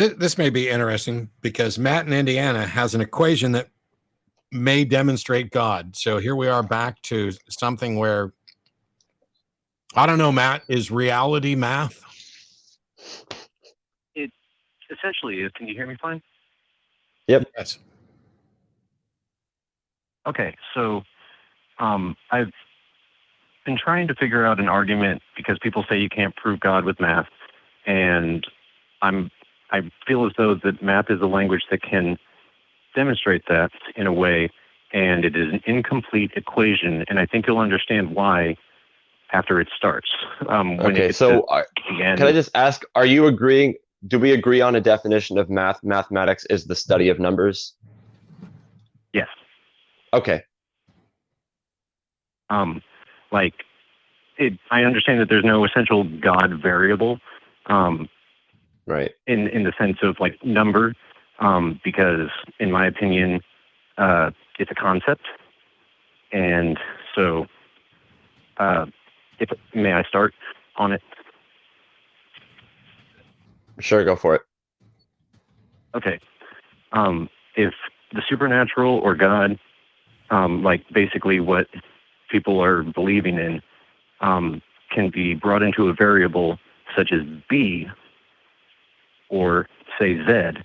This may be interesting because Matt in Indiana has an equation that may demonstrate God. So here we are back to something where, I don't know, Matt, is reality math? It essentially is. Can you hear me fine? Yep. Yes. Okay, so I've been trying to figure out an argument because people say you can't prove God with math, and I feel as though that math is a language that can demonstrate that in a way, and it is an incomplete equation, and I think you'll understand why after it starts. Okay, so can I just ask, are you agreeing, do we agree on a definition of math? Mathematics is the study of numbers? Yes. Okay. I understand that there's no essential God variable, right, in the sense of like number, because in my opinion, it's a concept, and so may I start on it? Sure, go for it. Okay. If the supernatural or God, like basically what people are believing in, can be brought into a variable such as B, or say Z,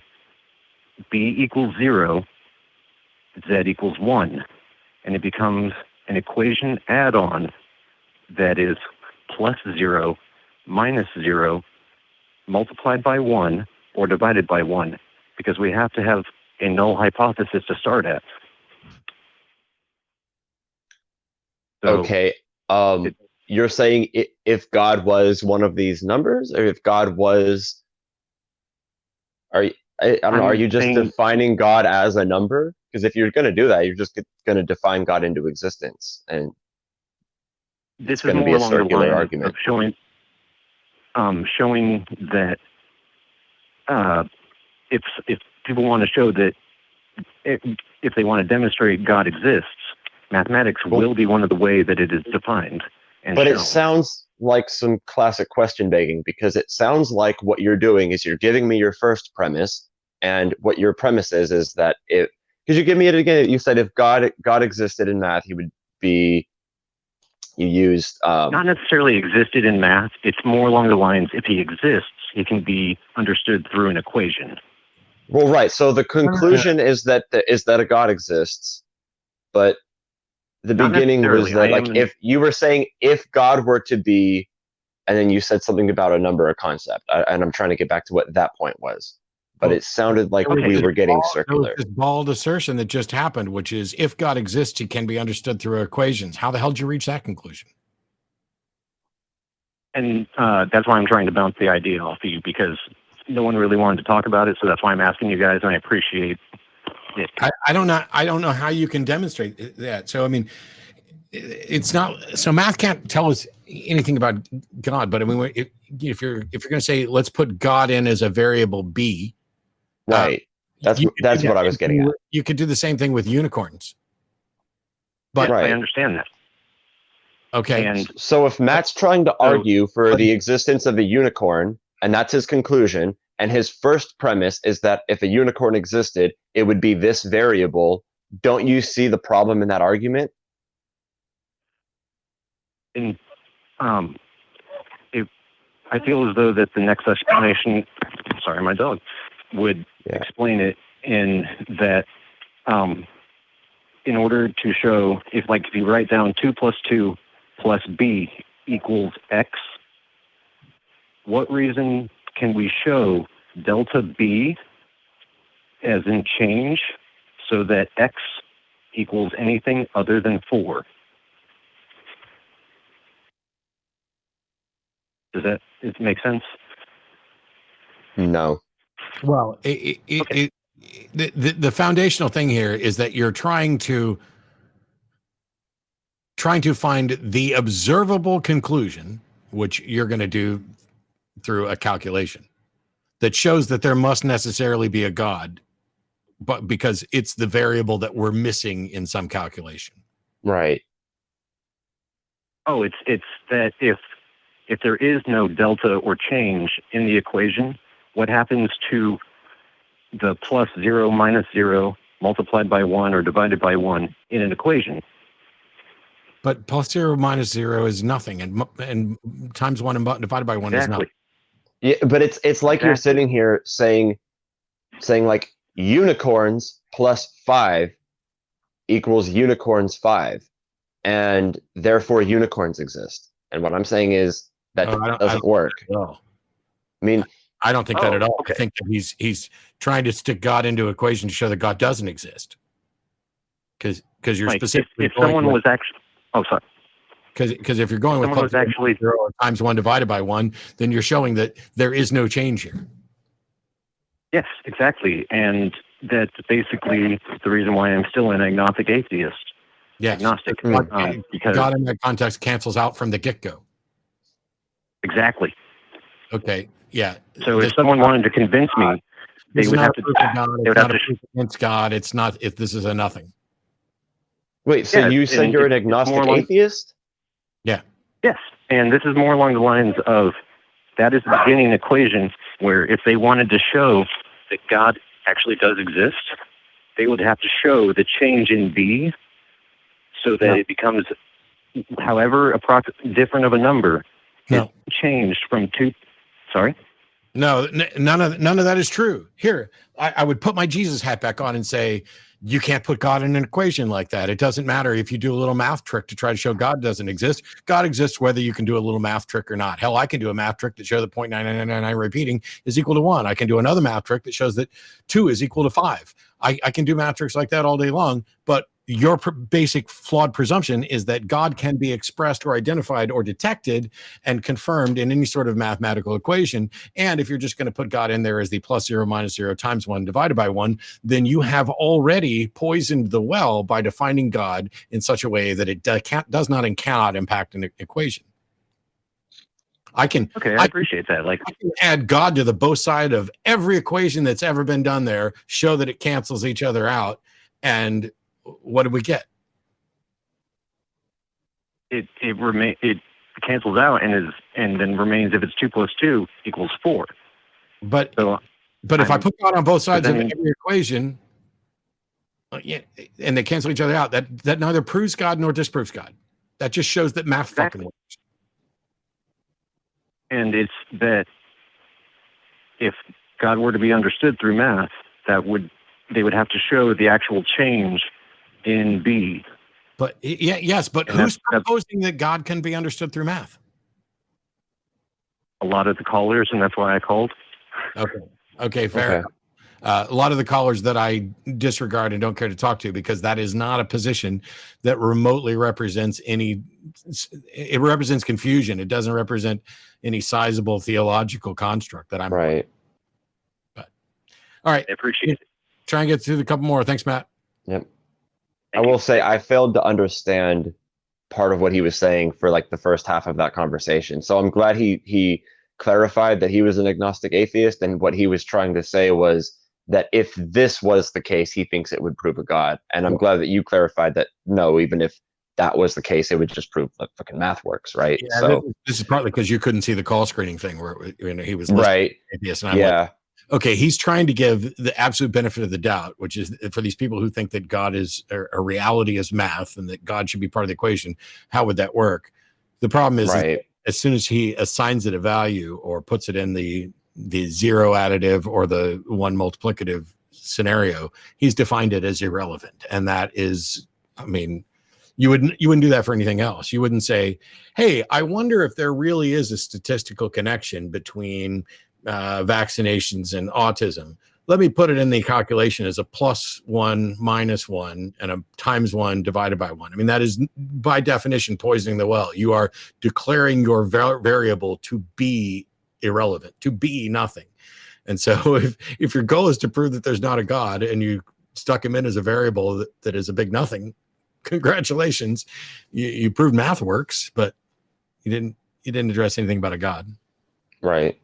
B equals 0, Z equals 1, and it becomes an equation add-on that is plus 0, minus 0, multiplied by 1, or divided by 1, because we have to have a null hypothesis to start at. So okay. You're saying if God was one of these numbers, or if God was, I don't know, are you just defining God as a number? Because if you're going to do that, you're just going to define God into existence, and this it's going to be a circular argument. Of showing that if people want to show that if they want to demonstrate God exists, mathematics will be one of the ways that it is defined. But it sounds like some classic question begging, because it sounds like what you're doing is you're giving me your first premise, and what your premise is that because you give me it again, you said if God existed in math, he would be, you used not necessarily existed in math. It's more along the lines, if he exists, he can be understood through an equation. Well, right. So the conclusion is that a God exists, but the beginning was that, like, if you were saying if God were to be, and then you said something about a number or concept, and I'm trying to get back to what that point was, but it sounded like we were getting circular. There was this bald assertion that just happened, which is if God exists, he can be understood through equations. How the hell did you reach that conclusion? And that's why I'm trying to bounce the idea off of you, because no one really wanted to talk about it, so that's why I'm asking you guys, and I appreciate it. I don't know how you can demonstrate that. So I mean, it's not, so math can't tell us anything about God, but I mean, if you're going to say let's put God in as a variable B, right? That's what I was getting at. You could do the same thing with unicorns. But I understand that. Okay. And so if Matt's trying to argue for the existence of a unicorn, and that's his conclusion, and his first premise is that if a unicorn existed, it would be this variable, don't you see the problem in that argument? And I feel as though that the next explanation, sorry, my dog, would explain it in that in order to show, if you write down 2 plus 2 plus B equals X, what reason can we show delta B as in change so that X equals anything other than 4? Does it make sense? No. Well, the foundational thing here is that you're trying to find the observable conclusion, which you're going to do through a calculation that shows that there must necessarily be a God, but because it's the variable that we're missing in some calculation. Right. Oh, it's that if there is no delta or change in the equation, what happens to the plus 0 minus 0 multiplied by 1 or divided by 1 in an equation? But plus 0 minus 0 is nothing, and times 1 and divided by 1 is nothing. Yeah, but it's like you're sitting here saying like unicorns plus 5 equals unicorns 5, and therefore unicorns exist. And what I'm saying is that doesn't work. I mean, I don't think that at all. Okay. I think that he's trying to stick God into an equation to show that God doesn't exist. Because you're specifically if someone was actually sorry. Because if you're going with plus actually 0 times 1 divided by 1, then you're showing that there is no change here. Yes, exactly. And that's basically the reason why I'm still an agnostic atheist. Yes. Agnostic. Because God in that context cancels out from the get-go. Exactly. Okay. Yeah. So if someone wanted to convince me, they would have to prove against God. It's not if this is a nothing. Wait, so you said you're an agnostic atheist? Yeah. Yes. And this is more along the lines of that is the beginning equation where if they wanted to show that God actually does exist, they would have to show the change in B so that it becomes however different of a number. No. It changed from 2. Sorry? No, none of that is true. Here, I would put my Jesus hat back on and say, you can't put God in an equation like that. It doesn't matter if you do a little math trick to try to show God doesn't exist. God exists whether you can do a little math trick or not. Hell, I can do a math trick that shows that 0.9999 repeating is equal to 1. I can do another math trick that shows that 2 is equal to 5. I can do math tricks like that all day long, but your basic flawed presumption is that God can be expressed or identified or detected and confirmed in any sort of mathematical equation. And if you're just going to put God in there as the plus 0 minus 0 times 1 divided by 1, then you have already poisoned the well by defining God in such a way that it does not and cannot impact an equation. I appreciate that. Like, I can add God to the both side of every equation that's ever been done there, show that it cancels each other out, and what did we get? It cancels out and then remains if it's 2 plus 2 equals 4. But if I put God on both sides of every equation, and they cancel each other out, that neither proves God nor disproves God. That just shows that math fucking works. And it's that if God were to be understood through math, they would have to show the actual change in B. But but who's proposing that God can be understood through math? A lot of the callers, and that's why I called. Okay, fair enough. A lot of the callers that I disregard and don't care to talk to, because that is not a position that remotely represents it represents confusion. It doesn't represent any sizable theological construct that I'm right. But all right. I appreciate it. Try and get through a couple more. Thanks, Matt. Yep. I will say I failed to understand part of what he was saying for like the first half of that conversation. So I'm glad he clarified that he was an agnostic atheist, and what he was trying to say was that if this was the case, he thinks it would prove a God. And I'm glad that you clarified that no, even if that was the case, it would just prove that fucking math works, right? Yeah, so this is partly because you couldn't see the call screening thing where he was right. Atheist, and I'm like, okay, he's trying to give the absolute benefit of the doubt, which is for these people who think that God is a reality is math and that God should be part of the equation. How would that work? The problem is as soon as he assigns it a value or puts it in the 0 additive or the 1 multiplicative scenario, he's defined it as irrelevant. And that is, I mean, you wouldn't do that for anything else. You wouldn't say, hey, I wonder if there really is a statistical connection between vaccinations and autism. Let me put it in the calculation as a plus 1 minus 1 and a times 1 divided by 1. I mean, that is by definition poisoning the well. You are declaring your variable to be irrelevant, to be nothing. And so if your goal is to prove that there's not a God and you stuck him in as a variable that is a big nothing, congratulations, you proved math works, but you didn't address anything about a God. Right.